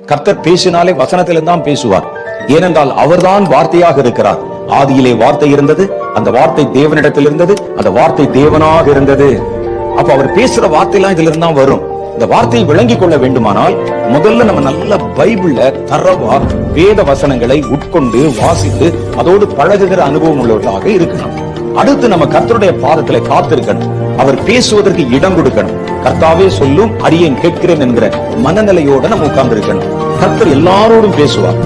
கர்த்தர் பேசினாலே வசனத்திலிருந்து தான் பேசுவார். ஏனென்றால் அவர்தான் வார்த்தையாக இருக்கிறார். ஆதியிலே வார்த்தை இருந்தது, அந்த வார்த்தை தேவனிடத்தில் இருந்தது, அந்த வார்த்தை தேவனாக இருந்தது. அப்ப அவர் பேசுற வார்த்தையெல்லாம் இதுல இருந்தா வரும். இந்த வார்த்தையை விளங்கிக் கொள்ள வேண்டுமானால் முதல்ல நம்ம நல்ல பைபிள்ல தரவா வேத வசனங்களை உட்கொண்டு வாசித்து அதோடு பழகுகிற அனுபவம் உள்ளவர்களாக இருக்கணும். அடுத்து நம்ம கர்த்தருடைய பாதத்துல காத்திருக்கணும். அவர் பேசுவதற்கு இடம் கொடுக்கணும். கர்த்தாவே சொல்லும், அடியேன் கேட்கிறேன் என்கிற மனநிலையோட நம்ம உட்கார்ந்து இருக்கணும். கர்த்தர் எல்லாரோடும் பேசுவார்.